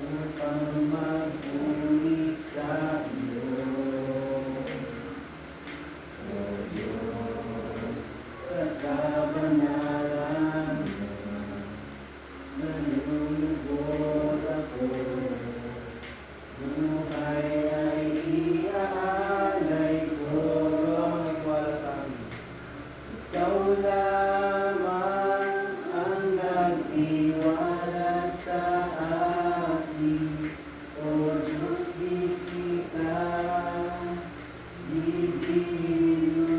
upang magpuri sa iyo. O Diyos, sa kabanalan mo, nalulugod ako. Buhay ay iaalay ko. Ang nagwala sa akin. Ikaw lamang ang nagtiwala sa akin. O Diyos, di kita bibinuhin.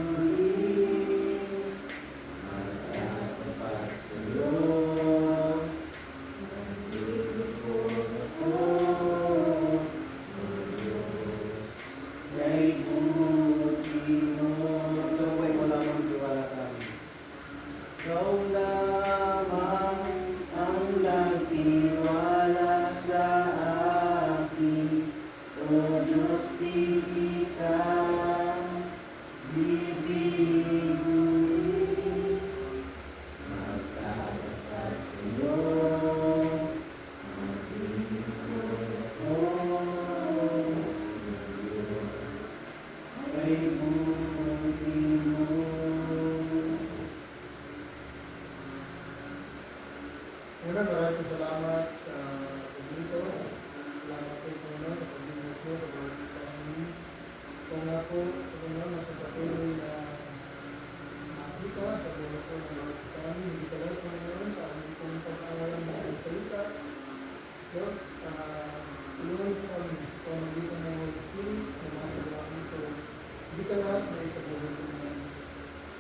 Magtatapat sa'yo, nalulugod ako. O Diyos, kay buti mo. So, buhay mo lamang tiwala sa amin. Ikaw lamang ang nagtiwala sa akin. O Diyos, di kita bibinuhin. Magtatapat sa'yo, nalulugod ako. Kay buti mo. Una, maraming salamat dito. Salamat po po na sa pag-ibig ko, sa pag-ibig sa amin. Kung nga po, kung nga nasa patuloy na makita sa buhay ko ng Lord sa amin, hindi ka lang po ngayon sa aming pong pag-aaral na ang salita. Lord, tulungan po kami sa pamagitan ng Holy Spirit na mga kailangan ko. Hindi ka lahat na ikabuhay ko naman.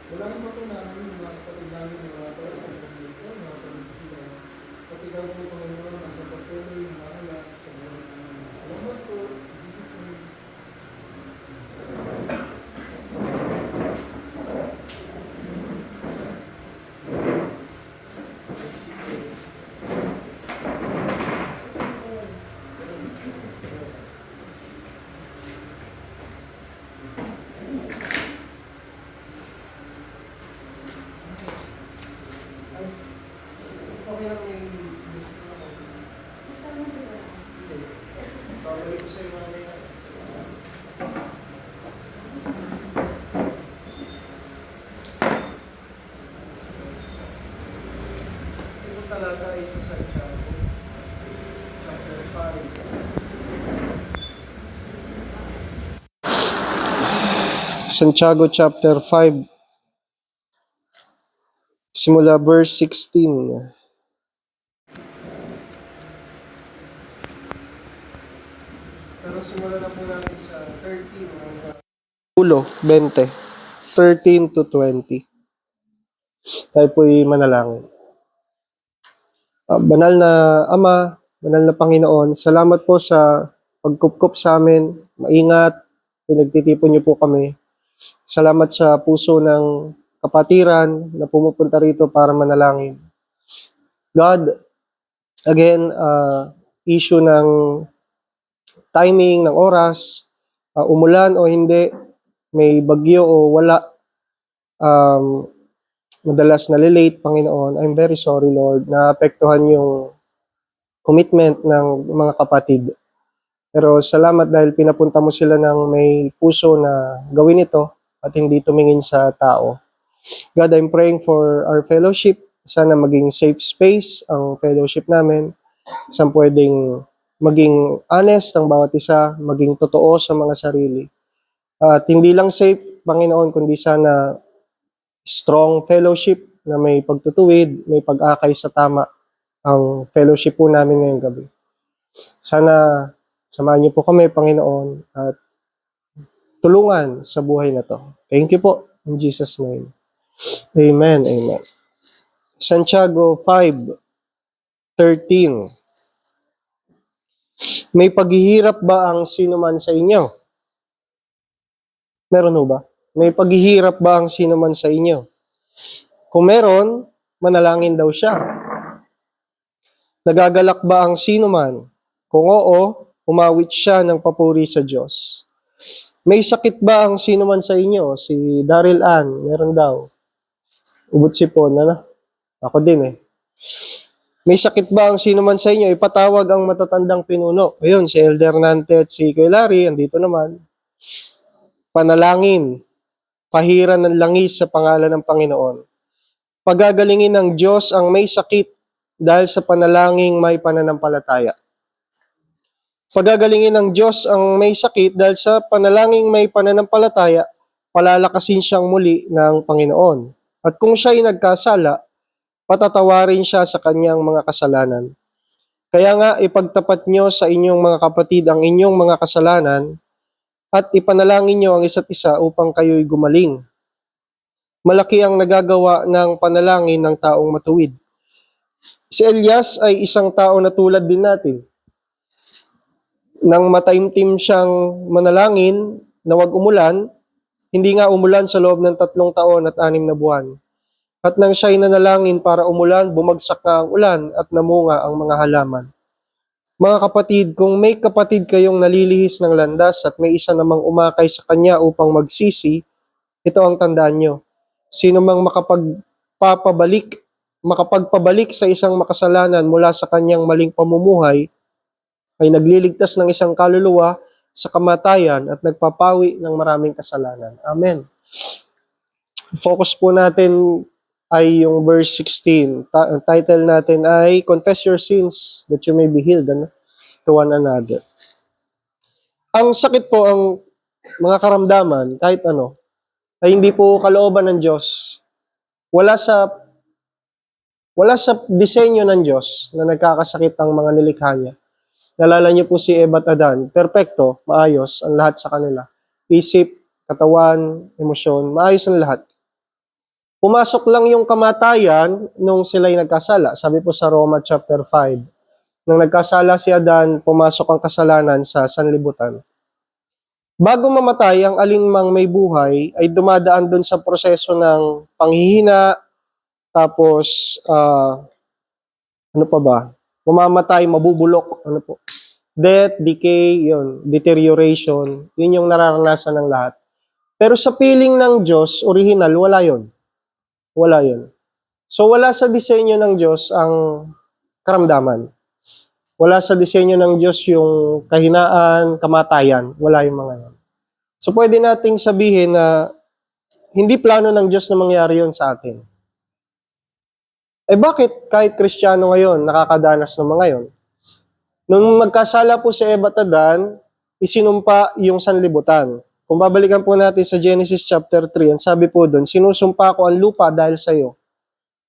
Wala naman po namin mga kapatid namin na wala pa rin ang pamilya, mga pamilya sila. At ikaw po, Panginoon, ang kapatuloy na mahala sa buhay namin. Salamat po. Jesus name. Ay, okay lang yung gusto ko ako. Hindi. Babalik ko sa'yo mamaya. Ito talaga ay sa Santiago, chapter 5. Santiago chapter 5, simula verse 16. Pero simula na po natin sa 13. Ulo, 20. 13 to 20. Tayo po'y manalangin. Banal na Ama, banal na Panginoon, salamat po sa pagkupkup sa amin, maingat, pinagtitipon niyo po kami. Salamat sa puso ng kapatiran na pumupunta rito para manalangin. God, again, issue ng timing, ng oras, umulan o hindi, may bagyo o wala, madalas nalilate, Panginoon. I'm very sorry, Lord, na apektuhan yung commitment ng mga kapatid. Pero salamat dahil pinapunta mo sila ng may puso na gawin ito at hindi tumingin sa tao. God, I'm praying for our fellowship. Sana maging safe space ang fellowship namin. Sana pwedeng maging honest ang bawat isa, maging totoo sa mga sarili. At hindi lang safe, Panginoon, kundi sana strong fellowship na may pagtutuwid, may pag-akay sa tama ang fellowship po namin ngayong gabi. Sana samahan niyo po kami, Panginoon, at tulungan sa buhay na to. Thank you po. In Jesus' name. Amen. Amen. Santiago 5:13. May paghihirap ba ang sinuman sa inyo? Meron ho ba? May paghihirap ba ang sinuman sa inyo? Kung meron, manalangin daw siya. Nagagalak ba ang sinuman? Kung oo, umawit siya ng papuri sa Diyos. May sakit ba ang sinuman sa inyo? Si Daryl Ann, meron daw. Ubot sipon, ano? Ako din eh. May sakit ba ang sino man sa inyo? Ipatawag ang matatandang pinuno. Ayun, si Elder Nante at si Kuya Larry, andito naman. Panalangin, pahiran ng langis sa pangalan ng Panginoon. Pagagalingin ng Diyos ang may sakit dahil sa panalangin may pananampalataya. Pagagalingin ng Diyos ang may sakit dahil sa panalangin may pananampalataya, palalakasin siyang muli ng Panginoon. At kung siya ay nagkasala, patatawarin siya sa kanyang mga kasalanan. Kaya nga ipagtapat nyo sa inyong mga kapatid ang inyong mga kasalanan at ipanalangin nyo ang isa't isa upang kayo'y gumaling. Malaki ang nagagawa ng panalangin ng taong matuwid. Si Elias ay isang tao na tulad din natin. Nang mataimtim siyang manalangin na wag umulan, hindi nga umulan sa loob ng 3 taon at 6 na buwan. At nang siya'y nanalangin para umulan, bumagsak nga ang ulan at namunga ang mga halaman. Mga kapatid, kung may kapatid kayong nalilihis ng landas at may isa namang umakay sa kanya upang magsisi, ito ang tandaan nyo. Sino mang makapagpabalik sa isang makasalanan mula sa kanyang maling pamumuhay, ay nagliligtas ng isang kaluluwa sa kamatayan at nagpapawi ng maraming kasalanan. Amen. Focus po natin ay yung verse 16. Ang title natin ay Confess Your Sins that you may be healed to one another. Ang sakit po, ang mga karamdaman, kahit ano, ay hindi po kalooban ng Diyos. Wala sa disenyo ng Diyos na nagkakasakit ang mga nilikha niya. Nalala niyo po si Eva at Adan, perpekto, maayos ang lahat sa kanila. Isip, katawan, emosyon, maayos ang lahat. Pumasok lang yung kamatayan nung sila'y nagkasala. Sabi po sa Roma chapter 5. Nung nagkasala si Adan, pumasok ang kasalanan sa sanlibutan. Bago mamatay, ang alinmang may buhay ay dumadaan dun sa proseso ng panghihina, tapos, ano pa ba? Mamamatay, mabubulok, ano po? Death, decay, yun, deterioration, yun yung nararanasan ng lahat. Pero sa piling ng Diyos, original, wala yun. Wala yun. So wala sa disenyo ng Diyos ang karamdaman. Wala sa disenyo ng Diyos yung kahinaan, kamatayan. Wala yung mga yun. So pwede nating sabihin na hindi plano ng Diyos na mangyari yun sa atin. Bakit kahit Kristiyano ngayon, nakakadanas ng mga yun? Nung magkasala po si Eva at Adan, isinumpa yung sanlibutan. Kung babalikan po natin sa Genesis chapter 3, ang sabi po doon, sinusumpa ko ang lupa dahil sa iyo.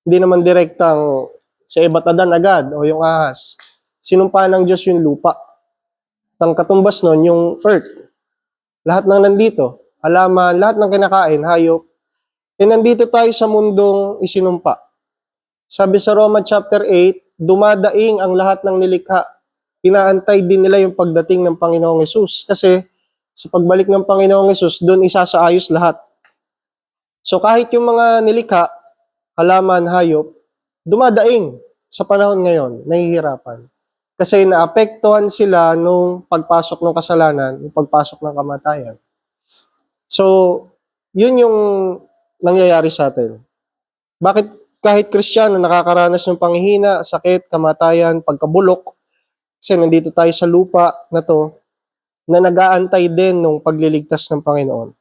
Hindi naman direktang si Eva at Adan agad o yung ahas. Sinumpa ng Diyos yung lupa. At ang katumbas nun, yung earth. Lahat ng nandito, halaman, lahat ng kinakain, hayop. Nandito tayo sa mundong isinumpa. Sabi sa Roma chapter 8, dumadaing ang lahat ng nilikha. Inaantay din nila yung pagdating ng Panginoong Hesus. Kasi sa pagbalik ng Panginoong Hesus, doon isasaayos lahat. So kahit yung mga nilikha, halaman, hayop, dumadaing sa panahon ngayon, nahihirapan. Kasi naapektuhan sila nung pagpasok ng kasalanan, nung pagpasok ng kamatayan. So, yun yung nangyayari sa atin. Bakit kahit Kristiyano nakakaranas ng panghihina, sakit, kamatayan, pagkabulok, kasi nandito tayo sa lupa na to, na nag-aantay din nung pagliligtas ng Panginoon.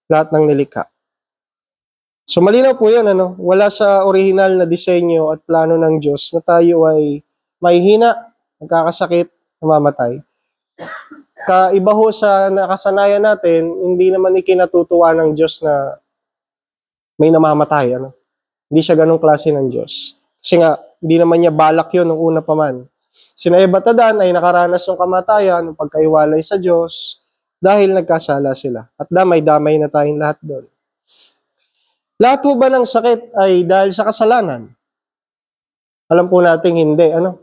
Lahat ng nilikha. So malinaw po yun, ano? Wala sa original na disenyo at plano ng Diyos na tayo ay mahihina, nagkakasakit, namamatay. Kaiba ho sa nakasanayan natin, hindi naman ikinatutuwa ng Diyos na may namamatay. Ano? Hindi siya ganong klase ng Diyos. Kasi nga, hindi naman niya balak yun nung una pa man. Sina Eva at Adan ay nakaranas ng kamatayan, ng pagkaiwalay sa Diyos, dahil nagkasala sila. At damay-damay na tayong lahat doon. Lahat ho ba ng sakit ay dahil sa kasalanan? Alam po natin hindi. Ano?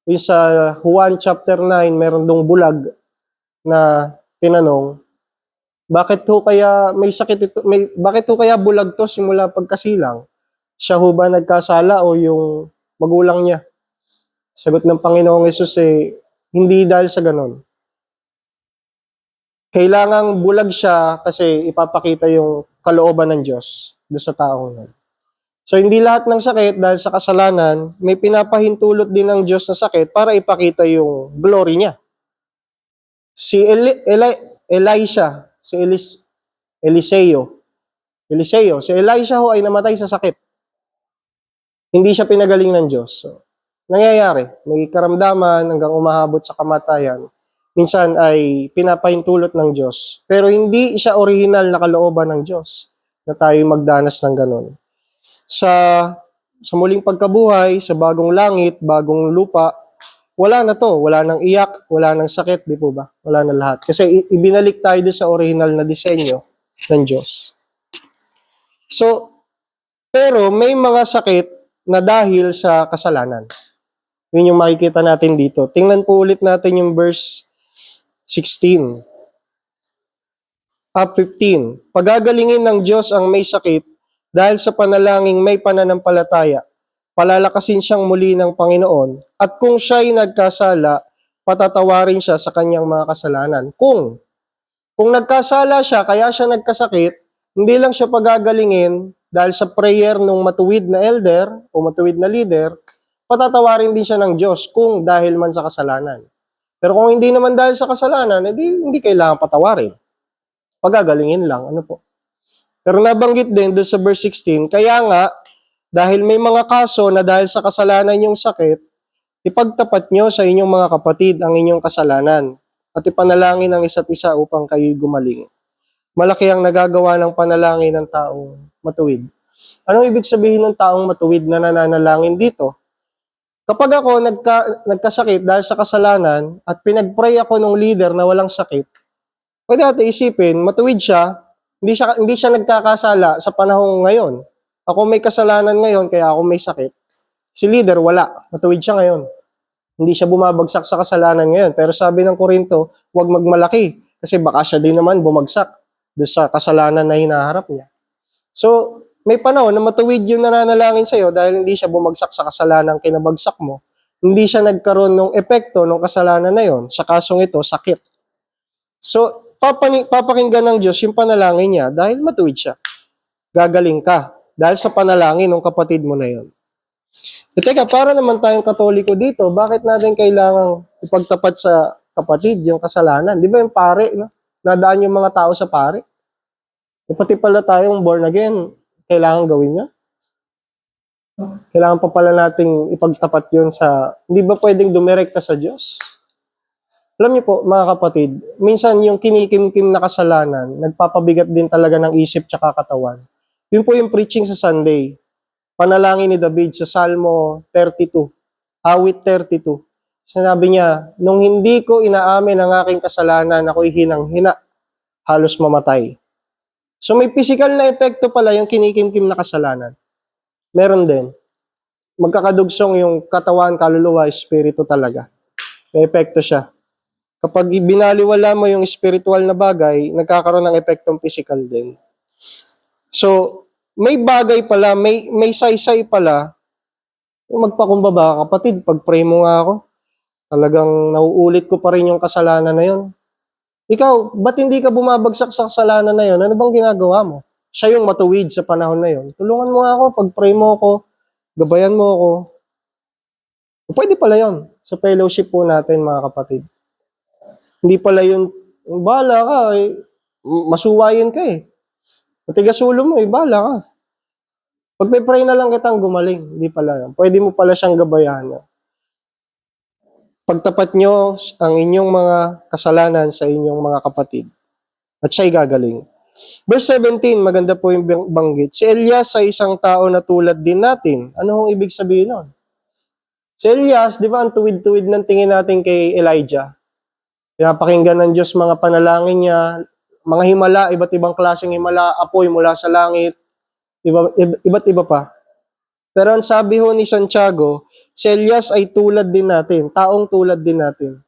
Yung sa Juan chapter 9, meron dong bulag na tinanong, bakit ho kaya may sakit ito, bakit ho kaya bulag to simula pagkasilang? Siya ho ba nagkasala o yung magulang niya? Sagot ng Panginoong Hesus hindi dahil sa ganon. Kailangang bulag siya kasi ipapakita yung kalooban ng Diyos doon sa taong yun. So hindi lahat ng sakit dahil sa kasalanan, may pinapahintulot din ng Diyos na sakit para ipakita yung glory niya. Si Elisha, si Eliseo, si Elisha ho ay namatay sa sakit. Hindi siya pinagaling ng Diyos. So, nangyayari, may karamdaman hanggang umahabot sa kamatayan. Minsan ay pinapahintulot ng Diyos. Pero hindi siya original na kalooban ng Diyos na tayo magdanas ng ganun. Sa muling pagkabuhay, sa bagong langit, bagong lupa, wala na to. Wala nang iyak, wala nang sakit, di po ba? Wala na lahat. Kasi ibinalik tayo doon sa original na disenyo ng Diyos. So, pero may mga sakit na dahil sa kasalanan. Yun yung makikita natin dito. Tingnan po ulit natin yung verse 16. 15. Pagagalingin ng Diyos ang may sakit dahil sa panalangin may pananampalataya. Palalakasin siyang muli ng Panginoon. At kung siya'y nagkasala, patatawarin siya sa kanyang mga kasalanan. Kung nagkasala siya, kaya siya nagkasakit, hindi lang siya pagagalingin dahil sa prayer ng matuwid na elder o matuwid na leader, patatawarin din siya ng Diyos kung dahil man sa kasalanan. Pero kung hindi naman dahil sa kasalanan, hindi kailangan patawarin. Pagagalingin lang. Ano po? Pero nabanggit din doon sa verse 16, kaya nga, dahil may mga kaso na dahil sa kasalanan yung sakit, ipagtapat nyo sa inyong mga kapatid ang inyong kasalanan at ipanalangin ang isa't isa upang kayo'y gumaling. Malaki ang nagagawa ng panalangin ng taong matuwid. Anong ibig sabihin ng taong matuwid na nananalangin dito? Kapag ako nagkasakit dahil sa kasalanan at pinagpray ako ng leader na walang sakit, pwede natin isipin, matuwid siya, hindi siya nagkakasala sa panahong ngayon. Ako may kasalanan ngayon, kaya ako may sakit. Si leader, wala. Matuwid siya ngayon. Hindi siya bumabagsak sa kasalanan ngayon. Pero sabi ng Korinto, huwag magmalaki. Kasi baka siya din naman bumagsak doon sa kasalanan na hinaharap niya. So, may panahon na matuwid yung nananalangin sa'yo dahil hindi siya bumagsak sa kasalanan kinabagsak mo. Hindi siya nagkaroon ng epekto ng kasalanan na yon. Sa kasong ito, sakit. So, papakinggan ng Diyos yung panalangin niya dahil matuwid siya. Gagaling ka dahil sa panalangin ng kapatid mo na yon. E teka, para naman tayong Katoliko dito, bakit natin kailangang ipagtapat sa kapatid yung kasalanan? Di ba yung pare, no? Nadaan yung mga tao sa pare. E pati pala tayong born again, kailangan gawin niya? Kailangan pa pala nating ipagtapat yun sa, hindi ba pwedeng dumirekta sa Diyos? Alam niyo po, mga kapatid, minsan yung kinikimkim na kasalanan, nagpapabigat din talaga ng isip tsaka katawan. Yun po yung preaching sa Sunday. Panalangin ni David sa Salmo 32, awit 32. Sinabi niya, nung hindi ko inaamin ang aking kasalanan, ako'y hinang-hina, halos mamatay. So may physical na epekto pala yung kinikimkim na kasalanan. Meron din. Magkakadugsong yung katawan, kaluluwa, espiritu talaga. May epekto siya. Kapag binaliwala mo yung spiritual na bagay, nagkakaroon ng epektong physical din. So, may bagay pala, may saysay pala. Magpakumbaba, kapatid, pag-pray mo nga ako, talagang nauulit ko pa rin yung kasalanan na yun. Ikaw, ba't hindi ka bumabagsak sa kasalanan na yun? Ano bang ginagawa mo? Siya yung matuwid sa panahon na yun. Tulungan mo nga ako, pag-pray mo ako, gabayan mo ako. Pwede pala yun sa fellowship po natin, mga kapatid. Hindi pala yun, bahala ka, masuwayin ka eh. Matigas ulo mo, bahala ka. Pag may pray na lang kitang gumaling, hindi pala yan. Pwede mo pala siyang gabayan. Pagtapat nyo ang inyong mga kasalanan sa inyong mga kapatid. At siya'y gagaling. Verse 17, maganda po yung banggit. Si Elias ay isang tao na tulad din natin. Ano hong ibig sabihin nun? Si Elias, di ba, ang tuwid-tuwid ng tingin natin kay Elijah. Pinapakinggan ng Diyos mga panalangin niya, mga himala, iba't ibang klaseng himala, apoy mula sa langit, iba't iba pa. Pero ang sabi ho ni Santiago, si Elias ay tulad din natin, taong tulad din natin.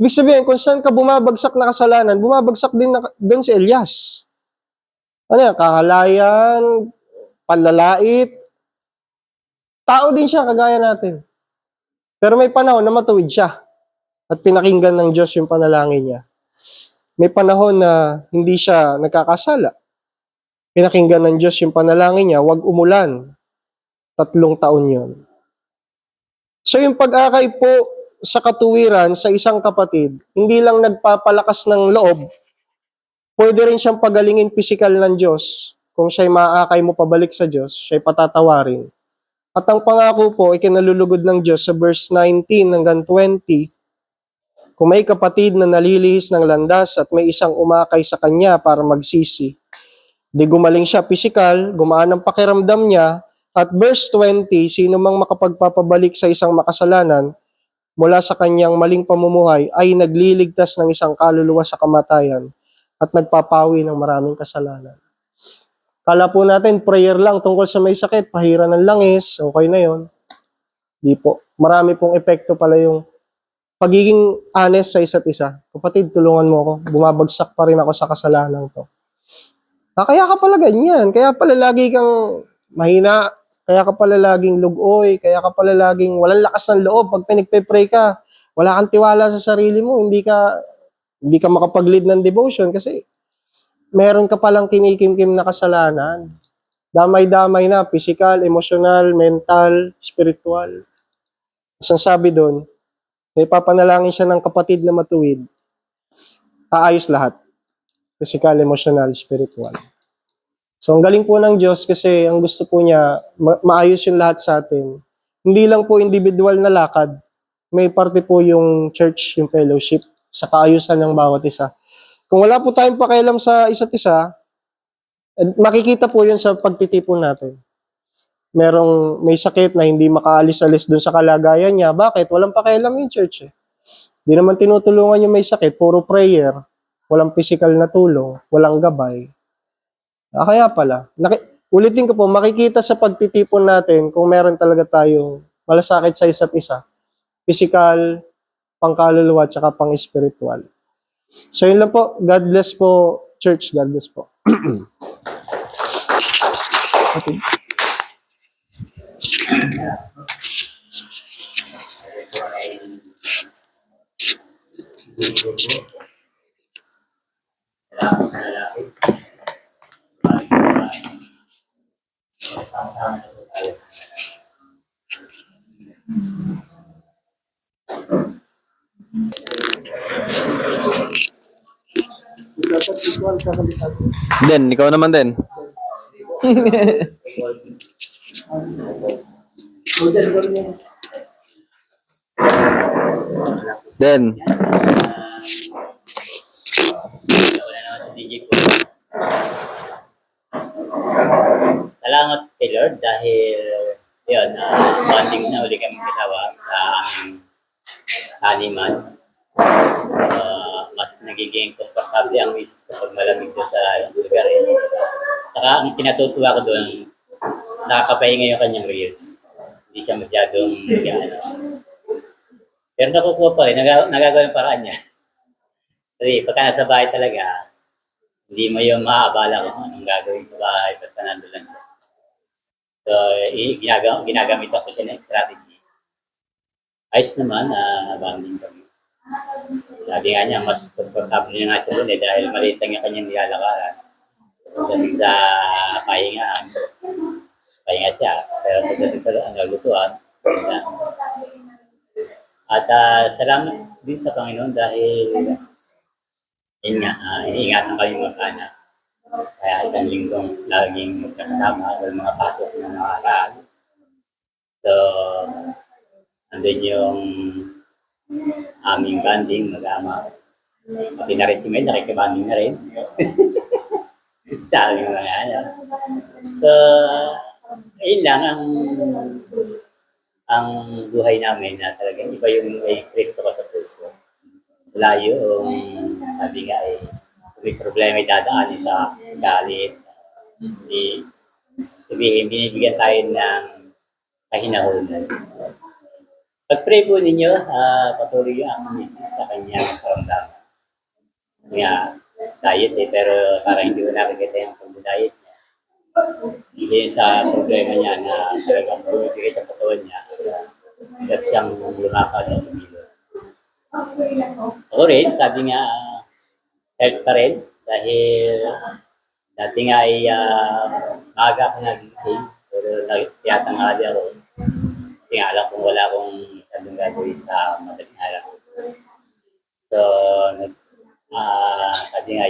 Ibig sabihin, kung saan ka bumabagsak na kasalanan, bumabagsak din doon si Elias. Ano yan? Kakalayan, panlalait. Tao din siya, kagaya natin. Pero may panahon na matuwid siya. At pinakinggan ng Diyos yung panalangin niya. May panahon na hindi siya nagkakasala. Pinakinggan ng Diyos yung panalangin niya, huwag umulan. 3 taon yun. So yung pag-akay po sa katuwiran sa isang kapatid, hindi lang nagpapalakas ng loob, pwede rin siyang pagalingin pisikal ng Diyos. Kung siya'y maaakay mo pabalik sa Diyos, siya'y patatawarin. At ang pangako po ay kinalulugod ng Diyos sa verse 19 hanggang 20. Kung may kapatid na nalilihis ng landas at may isang umakay sa kanya para magsisi, di gumaling siya pisikal, gumaan ang pakiramdam niya, at verse 20, sino mang makapagpapabalik sa isang makasalanan mula sa kanyang maling pamumuhay ay nagliligtas ng isang kaluluwa sa kamatayan at nagpapawi ng maraming kasalanan. Kala po natin, prayer lang tungkol sa may sakit, pahira ng langis, okay na yon. Di po. Marami pong epekto pala yung pagiging honest sa isa't isa. Kapatid, tulungan mo ako. Bumabagsak pa rin ako sa kasalanan to. Kaya ka pala ganyan. Kaya pala lagi kang mahina. Kaya ka pala laging lugoy. Kaya ka pala laging walang lakas ng loob. Pag pinagpe-pray ka, wala kang tiwala sa sarili mo. Hindi ka makapag-lead ng devotion kasi meron ka palang kinikimkim na kasalanan. Damay-damay na, physical, emotional, mental, spiritual. Ang sabi doon, may papanalangin siya ng kapatid na matuwid. Aayos lahat. Physical, emotional, spiritual. So, ang galing po ng Diyos kasi ang gusto po niya, maayos yung lahat sa atin. Hindi lang po individual na lakad. May parte po yung church, yung fellowship, sa kaayusan ng bawat isa. Kung wala po tayong pakialam sa isa't isa, makikita po yun sa pagtitipon natin. May sakit na hindi makaalis-alis dun sa kalagayan niya. Bakit? Walang pakialam yung church eh. Hindi naman tinutulungan yung may sakit, puro prayer, walang physical na tulong, walang gabay. Kaya pala, ulitin ko po, makikita sa pagtitipon natin kung meron talaga tayong malasakit sa isa't isa. Physical, pangkaluluwa, tsaka pang-spiritual. So yun lang po. God bless po, church. God bless po. Okay. Den, ikaw naman din. Den. Wala naman si DJ po. Salamat kay Lord dahil yun, bonding na uli kami ginawa sa aming taniman. Mas nagiging komportable ang misis ko pag malamig doon sa lugar eh. Saka ang pinatutuwa ko doon, nakakapahinga yung kanyang reels. Hindi siya masyadong pero nakukuha pa rin, nagagawa yung paraan niya. Kasi pagka nasa bahay talaga, hindi mo yung maaabala kung anong gagawin sa bahay basta nandun lang siya. So, ginagamit ako siya ng strategy. Ayos naman, bonding kami. Sabi nga niya, mas comfortable niya nga siya doon dahil maliit lang yung kanyang nilalakaran. Pagdating sa pahingaan, pahinga siya. Pero pagdating sa lutuan, at salamat din sa Panginoon dahil yun nga, iniingatan kami mag-anak. Kaya isang linggong laging magkakasama o mga pasok na nakaraan. So, andun yung aming banding, mag-ama. Pati na rin si Mel, nakikibanding na rin. Sabi mga So, ayun lang ang buhay namin na talagang iba yung may Kristo ko sa puso. Wala yung, sabi nga eh, may problema dadaanin sa galit. Sabihin, binibigyan tayo ng kahinahunan. Pag-pray po ninyo, patuloy yung aking misis sa kanyang karamdaman. Nga, diet eh, pero parang hindi ko nakikita yung pag-diet niya. Hindi sa problema niya na talagang bumibigay sa katawan niya at siyang lumakad at umilos. Ako rin, sabi nga, health pa rin dahil dati nga ay maaga ako nagising pero nagtiyatangali ako. Kasi nga alam kong wala akong masyadong gagawin sa madaling araw. So, kasi nga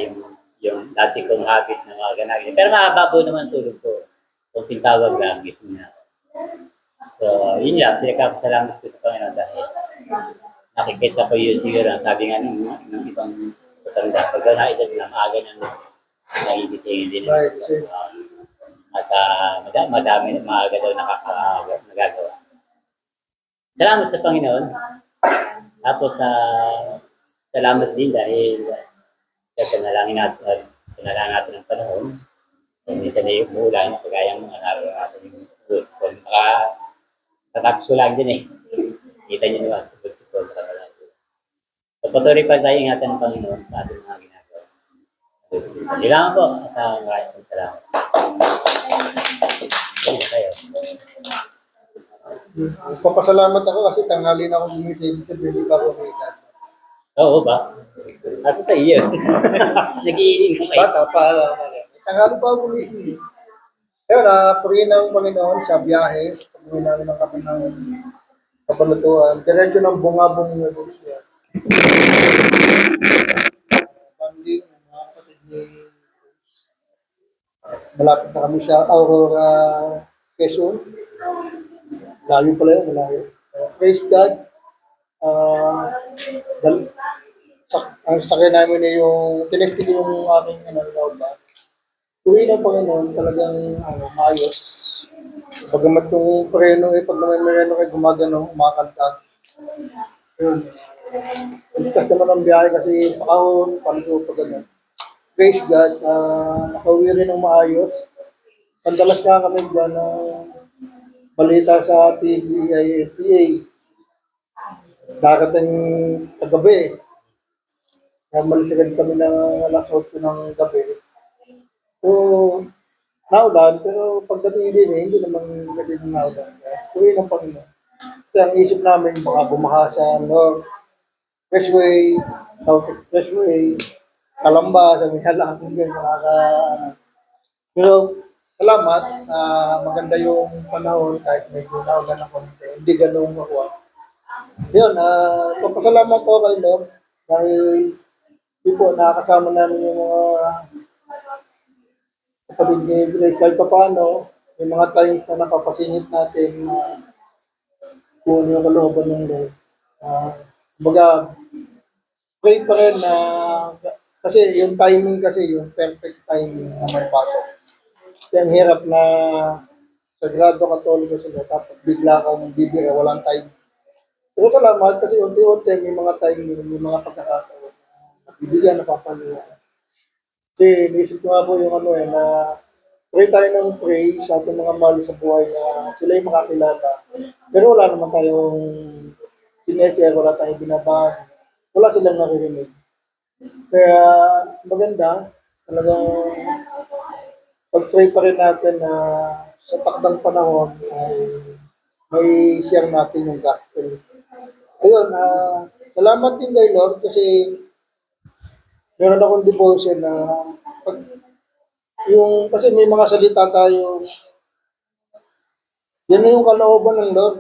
yung dati kong habit na mga ganagin. Pero mababaw naman tulog ko. Kung pintawag lang, gising na ako. So, yun lang. Pinagkakasalamat ko sa Panginoon dahil nakikita ko yun siguro. Sabi nga ng ibang matanda, pagka naedad na, maaga nang nagigising din. Right. At madami, maaga daw nagagawa. Salamat sa Panginoon. Tapos, salamat din dahil sa panalangin natin ng panahon. Hindi siya na yung umulan, kagaya mga naranasan yung gusto. Nakatapos ko lang din eh. Kita niyo naman, gusto ko. So, patuloy pa tayo ingatan ng Panginoon sa ating mga ginagawa. Kailangan po at maraming pong salamat. Ayun tayo. Papasalamat ako kasi tanghali na ako gumising sa hindi pa ako may edad. Oo ba? Asa sa iyo? Nagiinig ko kayo. Bata pa lang. Tanghali pa ako gumising. Ayun, purihin ng Panginoon sa biyahe. Pag-uwi namin ng kami ng kapalutuan. Diretso ng bungabong ng books niya. Banding, mga kapatid ni malapit na kami sa Aurora, Quezon. Layo pala yun, malayo. Praise God. Ang sakay namin na yung, tinestig yung aking ba. Uwi ng Panginoon, talagang maayos. Bagamat yung preno pag naman mereno kayo gumagano, umakanta. Yun. Pagkas naman ang biyahe kasi pakahon, paliko pag gano'n. Praise God, nakauwi rin ng maayos. Pandalas nga kami dyan na balita sa TVIPA. Darating kagabi. Malisigad kami ng alas 8 ng gabi. So, naulan, pero pagdating din hindi naman kasi naulan. Uwi ng Panginoon. Kaya ang isip namin, baka bumaha sa North Expressway, South Expressway, Kalamba, sabi niya lang, pero salamat, maganda yung panahon kahit medyo naulan ng konti, hindi ganun makuha. Yun, papasalamat ko kay Lord dahil di po nakakasama namin yung mga kapatid ni Grace kahit pa paano, may mga times na napapasingit natin kung ano yung kalooban ng Lord. Kumbaga, pray pa rin na kasi yung timing kasi, yung perfect timing na may pasok. Kasi ang hirap na Sagrado Katoliko sila, tapos bigla kang bibira, walang time. Pero salamat kasi unti-unti may mga timing, may mga pagkakataon. Bibigyan, napapaniwala. Kasi naisip ko nga po yung na pray tayo ng pray sa ating mga mahal sa buhay na sila yung makakilala. Pero wala naman tayong sineshare, wala tayong binabag. Wala silang naririnig. Kaya maganda, talagang pag-pray pa rin natin na sa takdang panahon ay may share natin yung gospel. Ayun, salamat din kay Lord kasi meron akong devotion na kasi may mga salita tayo, yan na yung kalooban ng Lord.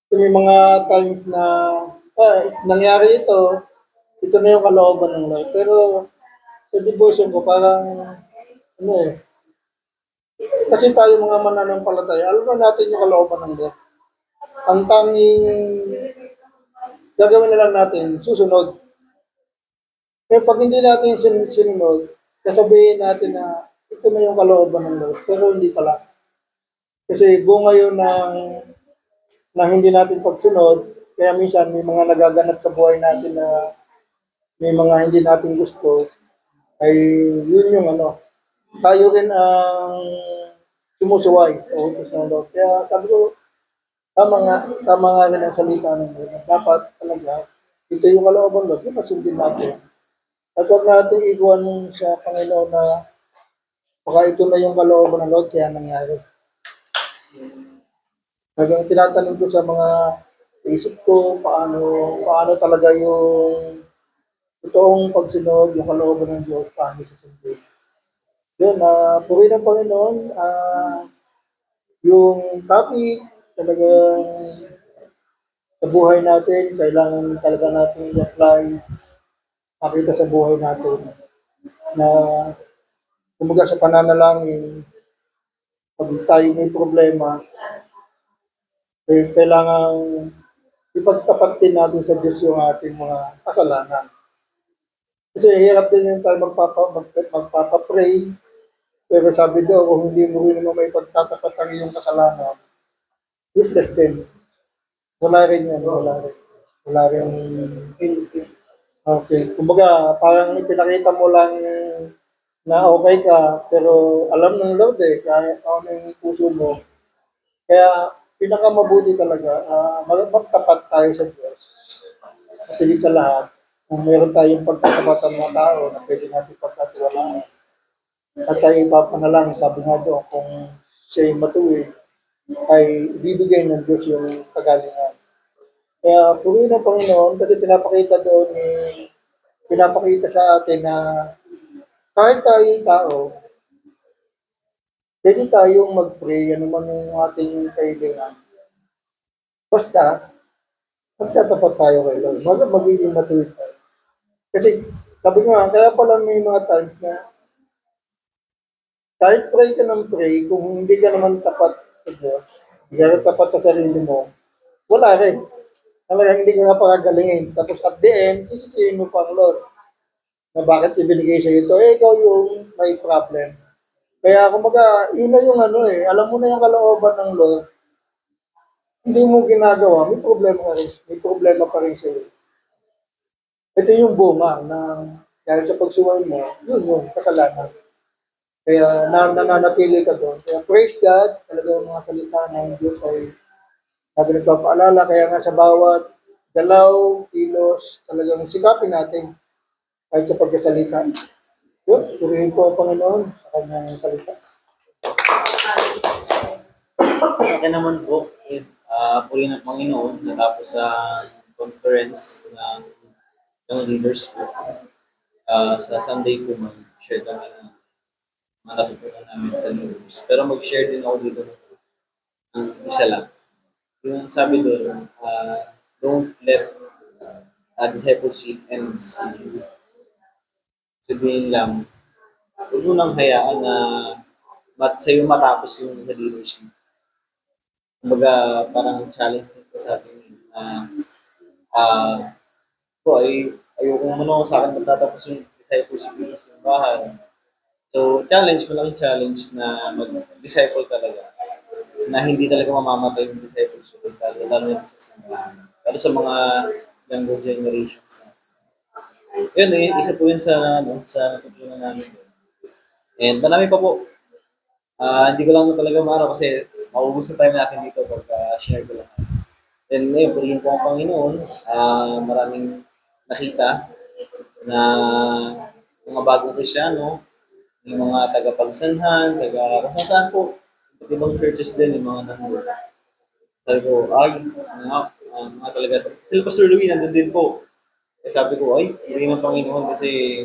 Kasi may mga times na nangyari ito na yung kalooban ng Lord. Pero sa devotion ko parang kasi tayo mga mananampalataya, alam na natin yung kalooban ng Lord. Ang tanging gagawin na lang natin, susunod. Pero pag hindi natin sinunod, sasabihin natin na ito na yung kalooban ng Lord. Pero hindi pala. Kasi bunga yun ng hindi natin pagsunod, kaya minsan may mga nagaganap sa buhay natin na may mga hindi natin gusto, ay yun yung tayo rin ang sumusuway sa utos ng Lord. Kaya sabi ko, tama nga rin ang salita ng Lord. Dapat talaga, ito yung kalooban ng Lord, yung masundin natin. At huwag natin iguan sa Panginoon na baka ito na yung kalooban ng Lord, kaya nangyari. Talagang tinatanong ko sa mga isip ko, paano talaga yung totoong pagsunod, yung kalooban ng Diyos, paano susundin. Yun, puri ng Panginoon, yung topic talagang sa buhay natin, kailangan talaga natin i-apply, makita sa buhay natin na kumbaga sa pananalangin, pag tayo may problema, kailangan ipagtapat din natin sa Diyos yung ating mga kasalanan. Kasi hirap din yung tayo magpapapray, pero sabi daw, kung hindi mo rin naman may pagtatapat ang iyong kasalanan, useless din. Wala rin yan, wala rin. Wala rin. Okay. Kumbaga, parang ipinakita mo lang na okay ka, pero alam ng Lord kaya ano yung puso mo. Kaya, pinakamabuti talaga, magtapat tayo sa Diyos. At higit sa lahat, kung meron tayong pagtatapatan ng tao na pwede natin pagkatiwalaan. At tayo ipapanalangin, sabi nga doon, kung siya'y matuwid, ay bibigay ng Diyos yung kagalingan. Kaya purihin ng Panginoon kasi pinapakita sa atin na kahit tayo tao, pwede tayong mag-pray, ano man yung ating kailangan. Basta, magtatapat tayo kay Lord. Magiging matuwid tayo. Kasi, sabi nga, kaya pala may mga times na kahit pray ka ng pray, kung hindi ka naman tapat sa Diyos, hindi ka tapat sa sarili mo, wala rin. Talagang hindi ka nga pagagalingin. Tapos at the end, sisisihin mo pa ang Lord na bakit ibinigay sa ito. Ikaw yung may problem. Kaya kumbaga, yun na yung alam mo na yung kalooban ng Lord, hindi mo ginagawa, may problema pa rin sa iyo. Ito yung bunga ng dahil sa pagsuway mo, yun, kasalanan. Kaya nananatili ka doon. Kaya praise God, talaga yung mga salita ng Diyos ay sabi nagpapaalala. Kaya nga sa bawat galaw, kilos, talagang sikapin natin kahit sa pagkasalita. Yun, purihin po ang Panginoon sa kanyang salita. Sa akin naman po, puri ng Panginoon natapos sa conference ng leaders po. Sa Sunday po, mag-share kami ng mga natutunan namin sa leaders. Pero mag-share din ako dito ng isa lang. Yung sabi doon, don't let discipleship ends in you. Sabihin lang, huwag mo nang hayaan na sa'yo matapos yung leadership. Kumbaga, parang challenge dito sa atin ko ay ayoko muna sa akin matatapos yung discipleship dito sa bahay. So, malaking challenge na mag-disciple talaga. Na hindi talaga mamamatay yung discipleship lalo na sa simbahan. Lalo sa mga younger generations na. Yun, isa po yun sa natutunan namin. And marami pa po. Hindi ko lang talaga maano kasi maubos na time natin dito pag share ko lang. And ngayon, purihin po ang Panginoon. Maraming nakita na mga bagong Kristyano, yung mga taga-pagsanhan, kung saan po, ibang churches din, yung mga nandun. Sabi ko, mga talaga. Sila Pastor Louie, nandun din po. Kaya sabi ko, purihin ang Panginoon kasi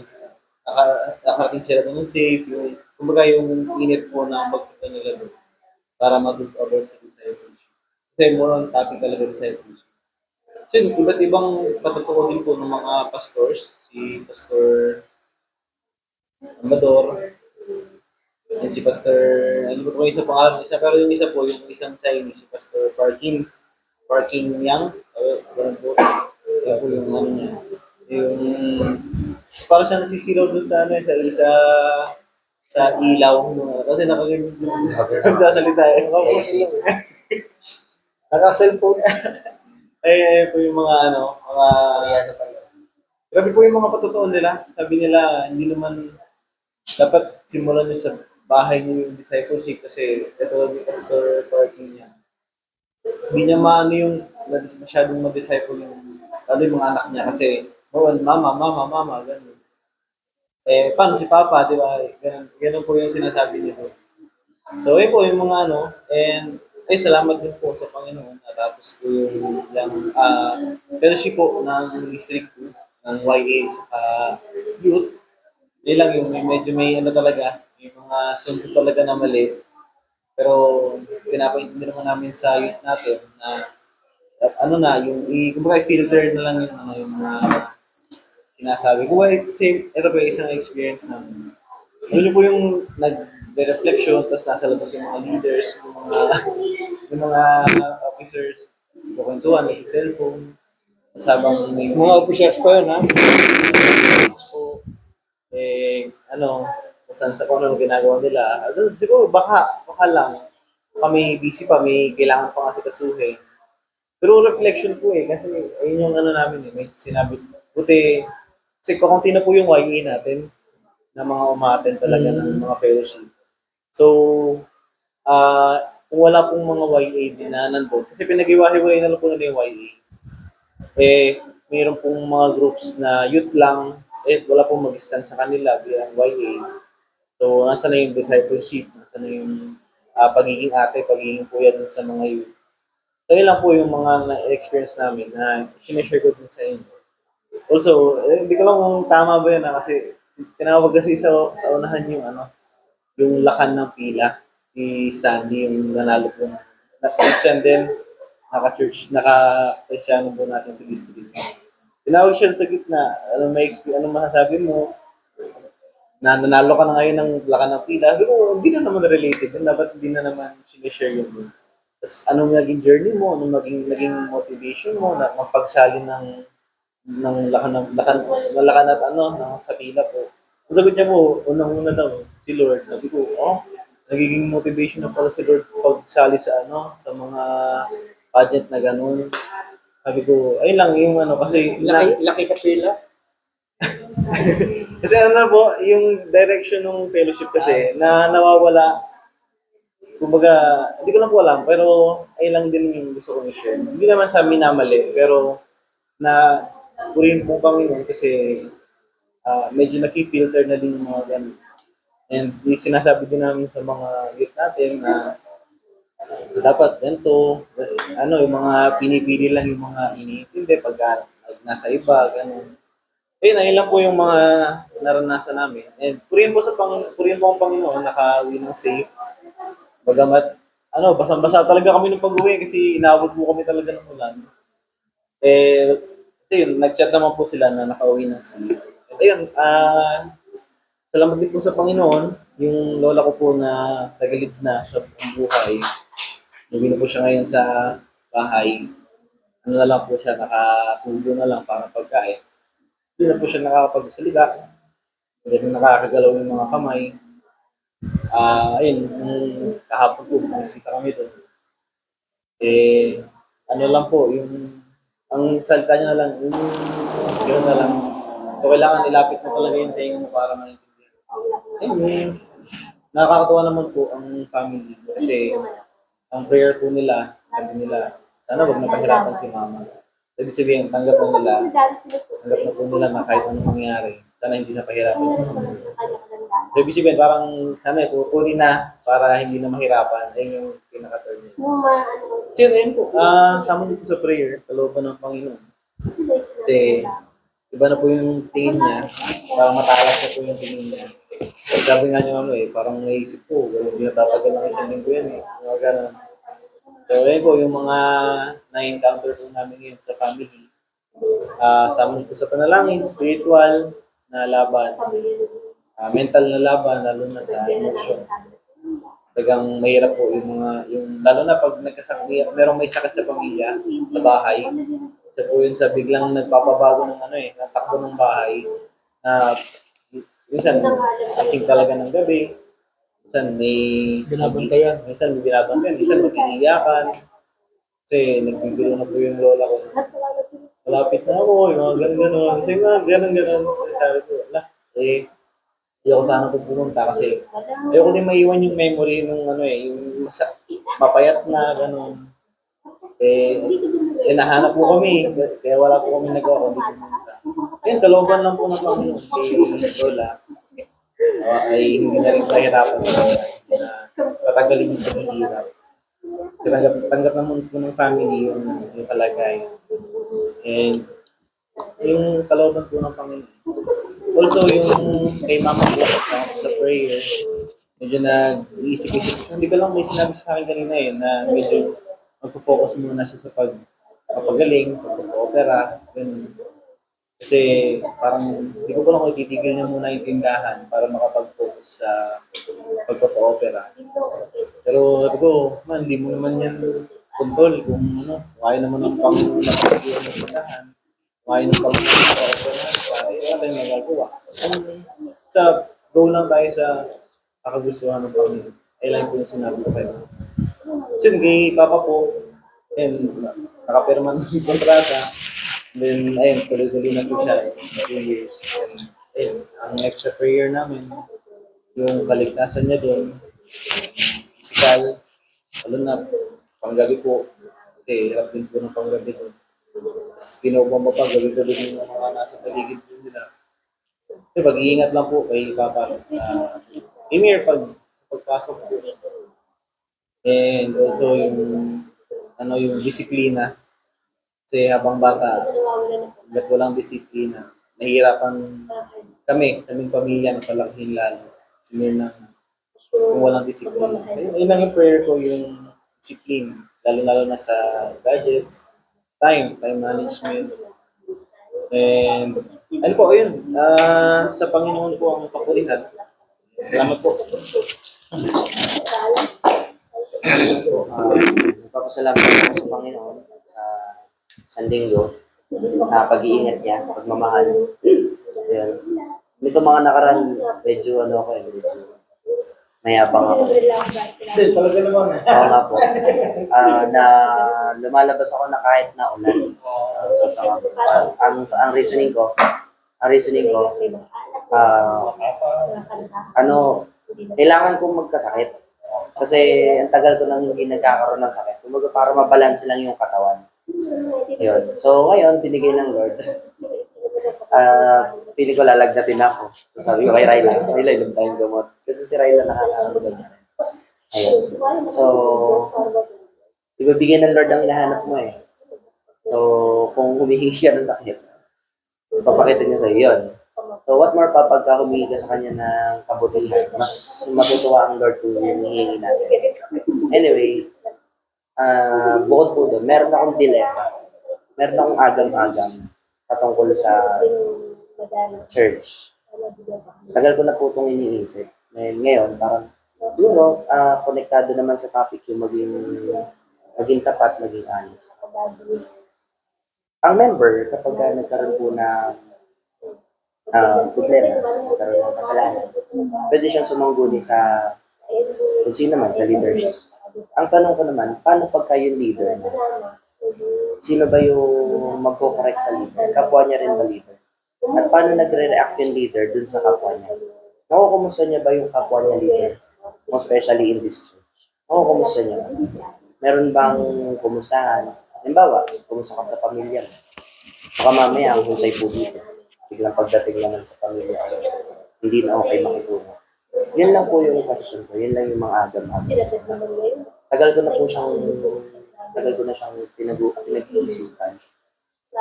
nakarating sila doon safe. Kumbaga yung init po na pagpunta nila doon para mag-look about sa discipleship. Kasi more on topic talaga discipleship. So yun, iba't ibang patutuo din po ng mga pastors. Si Pastor Amador, yan si Pastor, ano ba ito yung isa pangalan? Pero yung isa po, yung isang Chinese, si Pastor Parking Yang. Ganun po. Kaya po yung ano niya. Yung, parang siya nasisilaw doon sa sa ilaw. Kasi nagsasalita Naka-cellphone. ay po yung mga grabe po yung mga patutuon nila. Sabi nila, hindi naman dapat simulan nyo sa bahay niyo yung discipleship kasi ito yung Pastor Parking niya. Hindi niya maano yung masyadong mag-disciple yung mga anak niya kasi mama, ganun. Paano si Papa, di ba? Ganun po yung sinasabi niya po. So, yun po yung mga and salamat din po sa Panginoon. Natapos po yung fellowship po ng District 2, ng YA, youth. Yun lang yung medyo may talaga, may mga sunod talaga na mali. Pero pinapaintindi naman namin sa youth natin na at ano na, yung kumbaga filter na lang yung ano yung mga sinasabi ko. Kasi ito po isang experience namin. Ano po yung nag-reflection, tapos nasa labas yung mga leaders, yung mga officers, kukwentuhan, may cellphone, tapos habang may Mga officers pa yun, ha? po, ano, kung saan sa kung ano ginagawa nila. Ano, siguro baka lang, kami busy pa, may kailangan pa kasi kasuhin. Pero reflection po kasi ayun yung ano namin may sinabi. Buti, kasi kakunti na po yung YA natin na mga umaten talaga ng mga fellowship. So, kung wala pong mga YA din na nandun, kasi pinag-iwahiwalay na lang po nila yung YA. Mayroon pong mga groups na youth lang, wala pong mag-stand sa kanila bilang YA. So, nasa na yung discipleship, nasa na yung pagiging ate, pagiging kuya dun sa mga youth. So, yun lang po yung mga na-experience namin na sinashare ko din sa inyo. Also, hindi ko lang kung tama ba yun kasi tinawag kasi sa unahan yung yung lakan ng pila. Si Stanley yung nanalo po na Christian din, naka-church, naka-Christiano po natin sa district. Tinawag siya sa gitna, ano masasabi mo? Na nanalo ka na ngayon ng lakan ng pila. Pero hindi na naman related. Dapat hindi na naman sinishare yun. Tapos anong naging journey mo, anong naging motivation mo na magpagsali ng lakan at sa pila po. Ang sagot niya po, unang-una daw, si Lord. Sabi ko, nagiging motivation na pala si Lord pagsali sa sa mga pageant na ganun. Sabi ko, ayun lang yung kasi Laki kapila. kasi po, yung direction ng fellowship kasi na nawawala. Kumbaga, hindi ko lang po alam, pero ayun lang din yung gusto kong i-share. Hindi naman sa minamali, pero na purihin po kami nun kasi medyo nafi-filter na din yung mga ganun. And sinasabi din namin sa mga youth natin na dapat ganito, yung mga pinipili lang yung mga iniintindi pag nasa iba, ganun. Ayun lang po yung mga naranasan namin. And purihin po ang Panginoon, nakauwi ng safe. Bagamat, basang-basa talaga kami nung pag-uwi kasi inabot po kami talaga ng ulan. Kasi yun, nag-chat naman po sila na nakauwi ng safe. At ayun, salamat din po sa Panginoon. Yung lola ko po na tagalid na sa buhay. Luwi na po siya ngayon sa bahay. Ano na lang po siya, nakatulog na lang para pagkain. Hindi na po siya nakakapagsalita. Hindi na nakakagalaw yung mga kamay. Ayun, kahapon po, bisita kami doon. Ano lang po, ang salita niya lang, yun na lang. So, kailangan ilapit mo talaga yung tenga mo para maintindihan. Ayun, nakakatuwa naman po ang family kasi ang prayer po nila, sabi nila, sana wag napahirapan si mama. Sabi sabihin, tanggap na po nila na kahit anong mangyari, sana hindi napahirapan si mama. Sabi sabihin, parang sana kukunin na para hindi na mahirapan. Ayun yung pinaka-turn niya. So yun po, sama niyo po sa prayer, kalooban ng Panginoon. Kasi iba na po yung tingin niya, parang matalas na po yung tingin niya. Sabi nga niya parang naisip ko, hindi natatagal ng isang linggo yan mga ganun. So yun po, yung mga na-encounter po namin ngayon sa family. Sama niyo po sa panalangin, spiritual na laban, mental na laban, lalo na sa emotion. Talagang mahirap po lalo na pag merong may sakit sa pamilya, sa bahay. Isa po yun sa biglang nagpapabago ng ng takbo ng bahay. Minsan, asing talaga ng gabi. Minsan may Binabantayan. minsan may binabantayan, minsan mag-iiyakan. Kasi nagbibiro na po yung lola ko. Malapit na ako, yung mga ganun-ganun. Kasi ganun-ganun. Sabi ko, ayoko sana po pumunta kasi ayoko din maiwan yung memory nung yung mapayat na gano'n. Nahanap po kami, kaya wala po kami nagawa kundi pumunta. Ayun, kalooban lang po ng Panginoon kay Lola. Ay hindi na rin pahirapan na patagalin yung paghihirap. Tanggap naman po ng family yung kalagayan. And yung kalooban po ng Panginoon. Also, yung kay Mama po, sa prayer, medyo nag-iisip-isip. Hindi ko lang may sinabi sa akin kanina eh, na medyo magpo-focus muna siya sa pagpagaling, pagpapa-opera, ganun. Kasi parang hindi ko pa lang kung titigil niya muna yung tindahan para makapag-focus sa pagpapa-opera. Pero sabi ko, man, hindi mo naman yan control kung ano, kung ayaw naman ng pang-napagilan ng tindahan, kung ayaw ng pang-opera, wala tayong magagawa. Sa go lang tayo sa kakagustuhan ng Panginoon. Ay lang po yung sinabi ko kayo. So, kay Papa po, and nakapirma ng kontrata, then, ayun, tuloy-tuloy na po siya, 2 years. And, ayun, ang extra prayer namin, yung kaligtasan niya doon, physical, lalo na, panggabi po, kasi hirap din po ng panggabi doon. Tapos, pinobang pa gabi-gabi yung mga nasa paligid po nila. So, pag-iingat lang po kay Papa sa premier pagpasok po. And also yung yung disiplina. Kasi habang bata, hanggat walang disiplina, nahihirapan kaming pamilya ng palakihin lalo. Sumir na kung walang disiplina. Yun lang yung prayer ko, yung disiplina. Lalo-lalo na sa gadgets, time management. And ano po, ayun, sa Panginoon po ang papurihan. Salamat po. Nagpapasalamat ako sa Panginoon sa isang linggo na pag-iingat niya, pagmamahal. Ayun. Nito mga nakaraan, medyo ako medyo mayabang ako. Hindi, talaga naman eh. Oo nga po. Na lumalabas ako na kahit na ulan. So, ang reasoning ko, kailangan kong magkasakit. Kasi ang tagal ko nang hindi nagkakaroon ng sakit. Kumbaga para mabalance lang yung katawan. Yun. So ngayon, binigay ng Lord. Pili ko lalagnatin ako. So sabi ko kay Ryla, inom tayong gamot. Kasi si Ryla nakakaroon. Ayun. So, ibibigay ng Lord ang hinahanap mo eh. So, kung humihingi siya ng sakit, papakita niya sa iyo yun. So, what more pa pagka humingi ka sa kanya ng kabutihan, mas matutuwa ang Lord kung hinihingi natin. Anyway, bukod po doon, meron akong dilema. Meron akong agam-agam patungkol sa church. Tagal ko na po itong iniisip. Ngayon, parang siguro, konektado naman sa topic yung maging tapat, maging honest. Ang member, kapag nagkaroon po na problema, nagkaroon ng kasalanan, pwede siyang sumangguni sa kung sino naman, sa leadership. Ang tanong ko naman, paano pagka yung leader na? Sino ba yung magko-correct sa leader? Kapwa niya rin ba leader? At paano nagre-react yung leader dun sa kapwa niya? Nakukumusta niya ba yung kapwa niya leader? Most especially in this church. Nakukumusta niya ba? Meron bang kumustahan? Halimbawa, kumusta ka sa pamilya mo? Baka mamaya ang husay po dito. Biglang pagdating naman sa pamilya, hindi na okay makitungo. Yun lang po yung question ko. Yun lang yung mga agam-agam. Tagal ko na siyang pinag-iisipan.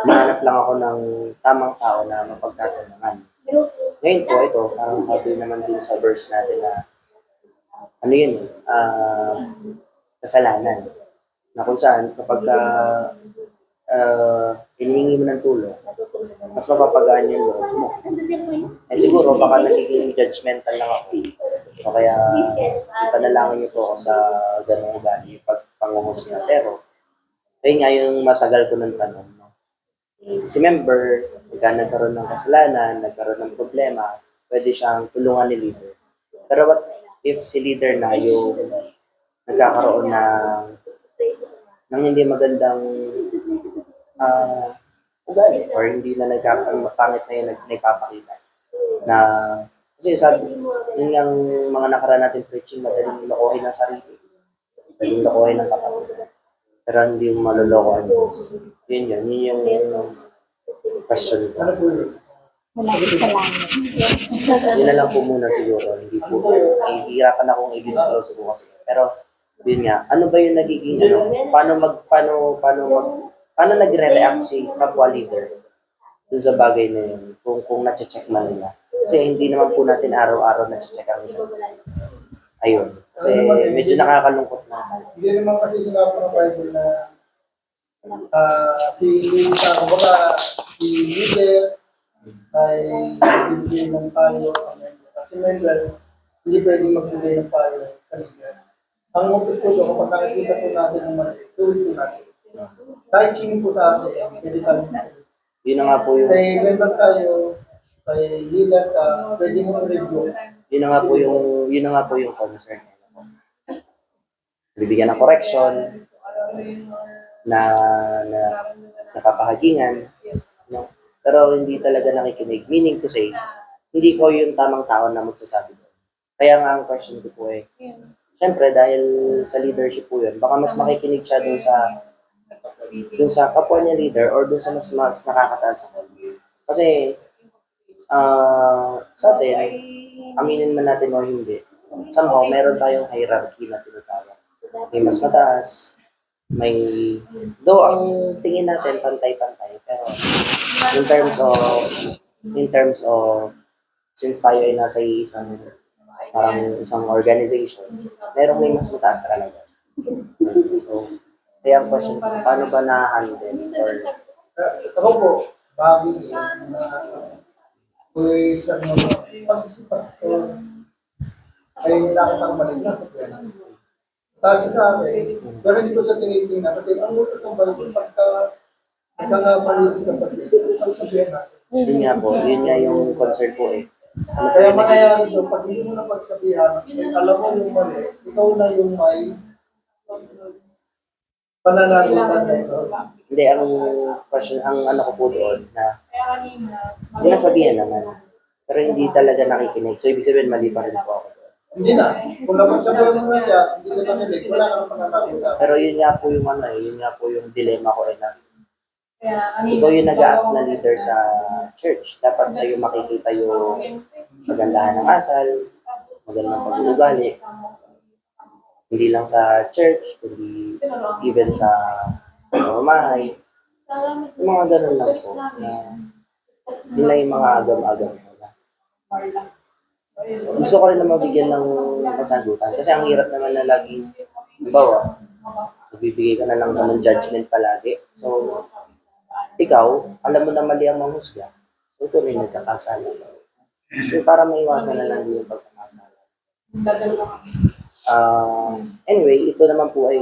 Nahanap lang ako ng tamang tao na mapagtatanungan. Ngayon po, ito, parang sabi naman din sa verse natin na kasalanan. Na kung saan, kapag hinihingi mo ng tulong, mas mapapagaan yung loob mo. Siguro, baka nagiging judgmental lang ako. O kaya, ipanalangin niyo po ako sa ganung ugali, pagpangungos niya. Pero, ayun nga yung matagal ko ng tanong. No? Si member, pagka nagkaroon ng kasalanan, nagkaroon ng problema, pwede siyang tulungan ni leader. Pero what if si leader na yung nagkakaroon ng hindi magandang ugali or hindi na pangit na yung nagpapakita na kasi sabi yun yung mga nakaraan natin preaching, madaling lokohin ng sarili, madaling lokohin ng kapatid, pero hindi mo maloloko ang Diyos. Yun yung question ko. Yun na lang po muna siguro, hindi po hihirapan akong i-disclose po kasi, pero yun nga, ano ba yung nagiging paano nagre-react si kapwa leader dun sa bagay na yun, kung na-check man nila. Kasi hindi naman po natin araw-araw na-check ang isa't isa. Ayun. Kasi medyo nakakalungkot na. Hindi naman kasi sinabi ng Bible na si leader ay bibigay ng payo ang member. At si member, hindi pwedeng magbigay ng payo sa leader. Ang umpis po doon, kapag nakikita po natin ang mali, tuwid po natin. Kahit sino po sa atin, pwede tayo Yun na nga po yung kay member tayo, kay leader ka, pwede mo review. yun na nga po yung concern. Bibigyan ng correction na napapahagingan, no? Pero hindi talaga nakikinig. Meaning to say, hindi ko yung tamang tao na magsasabi doon. Kaya nga ang question ko po syempre dahil sa leadership po yun, baka mas makikinig siya dun sa kapwa niya leader or dun sa mas nakakataas sa kanya. Kasi sa atin, aminin man natin o hindi, somehow meron tayong hierarchy na tinatawag. May mas mataas, though ang tingin natin pantay-pantay, pero in terms of since tayo ay nasa isang organization, merong may mas mataas talaga. So, kaya ang question ko, paano ba na-handle or Ako po, bagay na pues pag-isipan ko ay nilakot ang mali na. Tapos sa akin, gawin ko sa tinitingnan kasi ang utos ng Bible pagka mali si kapatid, pagsabihan natin. yun nga yung concern ko Kaya mangyayari doon, pag hindi mo na pagsabihan, alam mo yung mali, ikaw na yung may pananagutan na ito. Hindi, ang question, ang ano ko po doon na sinasabihan naman, pero hindi talaga nakikinig. So, ibig sabihin, mali pa rin po ako doon. Hindi na. Kung napagsabihan mo na siya, hindi siya nakinig, wala ka na pananagutan. Pero yun nga po yung yun nga po yung dilemma ko na ikaw yung nag-act na leader sa church. Dapat sa'yo makikita yung magandahan ng asal, magandang pag-uugali. Hindi lang sa church, kundi even sa pamamahay. Yung mga ganun lang po. Yun lang yung mga agam-agam ko na. Gusto ko rin na mabigyan ng kasagutan. Kasi ang hirap naman na laging, halimbawa, nagbibigay ka na lang ng judgment palagi. So, ikaw, alam mo na mali ang manghusga. So, ito rin nagkakasala. So, para maiwasan na lang din yung pagkakasala. Anyway, ito naman po ay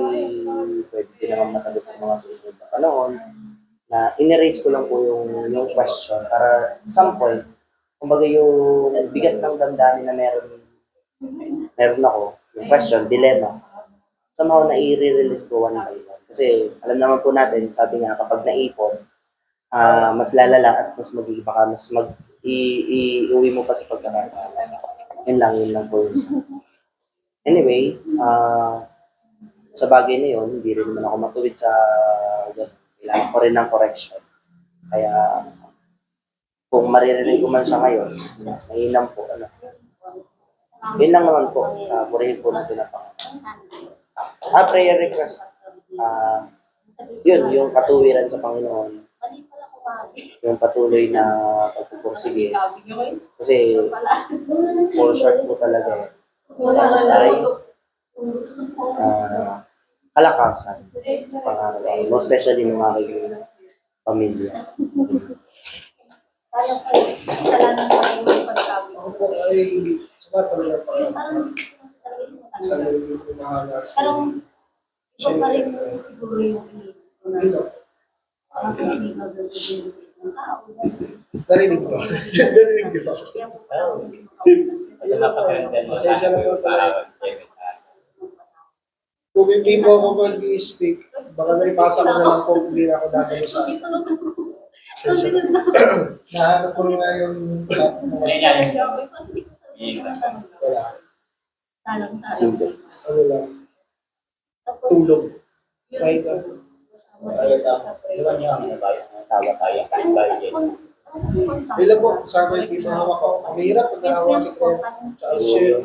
pwede din naman masagot sa mga susunod na panahon na in-erase ko lang po yung question para at some point, kumbaga yung bigat ng damdamin na meron ako, yung question, dilemma, somehow na i-release ko one by one. Kasi alam naman po natin, sabi nga kapag naipon, mas lalala at mas mag-iiba ka, iuwi mo pa sa pagkakasala. Yun lang po yun. Anyway, sa bagay na yun, hindi rin naman ako matuwid sa kailangan ko rin ng correction. Kaya, kung maririnig ko man siya ngayon, mas mainam po. Yun lang naman po. Purihin po natin ang Panginoon. Prayer request. Yun, yung katuwiran sa Panginoon. Yung patuloy na pagpupursige. Kasi, fall short po talaga tapos ay kalakasan sa pangarap. Most especially ng aking pamilya. Ako po ay sumatalaga pa sa loob ng mga nasa. Narinig ko. Narinig ko. Kasi napakarandan mo. Pasensya na po talaga. Kung hindi po ako mag-i-speak, baka naipasa ko na lang po kung hindi na ako dadalo sa pasensya na. Nahanap ko nga yung wala. Simple. Ano lang. Tulog. Kahit Tawa tayo. ilan po, sa akin yung hawak ko. Ang hirap pag nakawa sa ko. Sa share.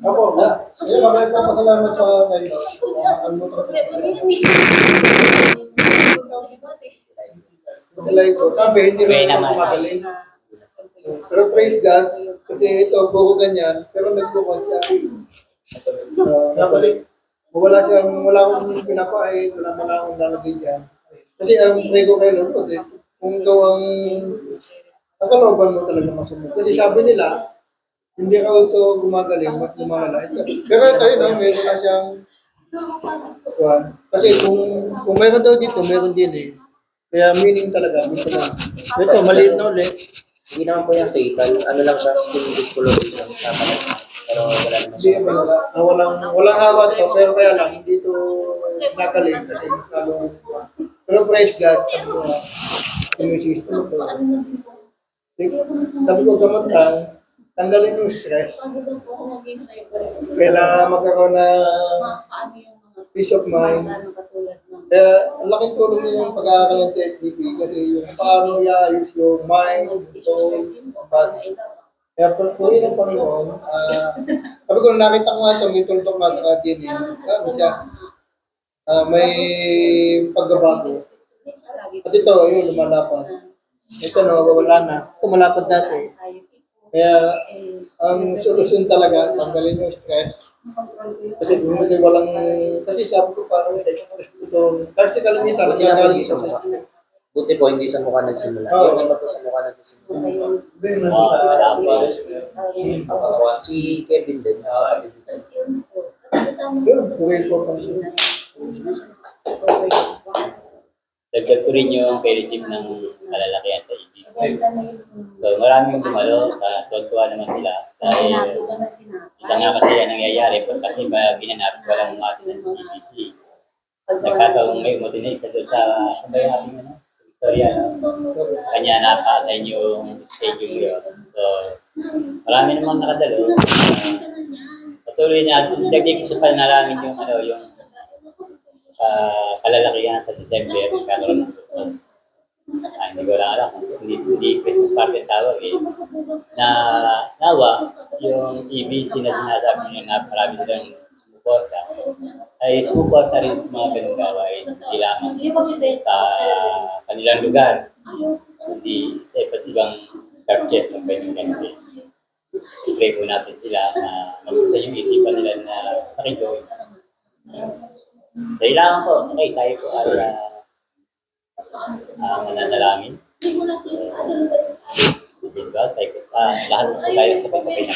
Ako, wala. Sige, maraming papasalamat pa kayo. Ang motor ko. nilay ko. Sabi, hindi Pray rin ako naman. magaling. Pero praise God, kasi ito, puro ganyan, pero nagpukon siya. Nabalik, wala akong pinapain, wala akong lalagay dyan. Kasi ang pray ko kay Lord, kung ikaw ang kalooban mo talaga masunod. Kasi sabi nila, hindi ka ito gumagaling, mas lumalala. Pero ito yun, meron na siyang kuwan. Kasi kung meron daw dito, meron din eh. Kaya meaning talaga, dito na. Ito, maliit na ulit. Hindi naman po yung fatal. Ano lang siya, skin discoloration. Tama lang. Pero wala naman Hindi siya. walang hawat to, pero kaya lang, hindi ito nagaling kasi pero praise God, sabi ko nga, sumisistem ito. Sabi ko, gamot lang, tanggalin yung stress. Kailangan magkaroon na peace of mind. Kaya, ang laking tulong niyo yung pag-aaral ng TSDP kasi yung paano iayos yung mind, soul, body. Kaya pagpunin ng Panginoon, sabi ko, nakita ko nga ito, may tultok nga sa kadin eh. Sabi siya, may pagbabago. At ito, yun, lumalapad. Ito, nawawala na. Ito, malapad dati. Kaya, ang solusyon talaga, tanggalin yung stress. Kasi kung hindi kasi sabi ko parang express ko doon. Kasi kalimitan, Buti naman hindi nagagaling sa ko mukha. sa Buti po, hindi sa mukha nagsimula. Oo. Yung iba po sa mukha nagsisimula. Si Kevin din, kapatid din. Yun, pugay ko pa. Dagdag ko rin yung fellowship ng kalalakihan sa EBC. So maraming dumalo, tuwa naman sila. Dahil isa nga kasi yan nangyayari, pag kasi ba ginanap walang umatin ng EBC. Nagkataong may umutin na isa doon sa, ano ba yung ating ano? Victoria, no? Kanya naka-assign yung schedule yun. So, marami namang nakadalo. Patuloy na, dagdag ko sa panalangin yung ano, yung kalalakihan sa December, kakaroon ng Christmas. Hindi ko lang alam, hindi Christmas party tawag eh. Na nawa, yung EBC na sinasabi niya na marami silang sumuporta, ay sumuporta rin sa mga ganung gawain, hindi lamang sa kanilang lugar, hindi sa iba't ibang churches ng ganyan-ganyan. I-pray po natin sila na mag-usan yung isipan nila na nakijoin. Kailangan ko, okay, tayo po ay mananalangin. Diba? Tayo po, lahat po tayo sa pagpapay na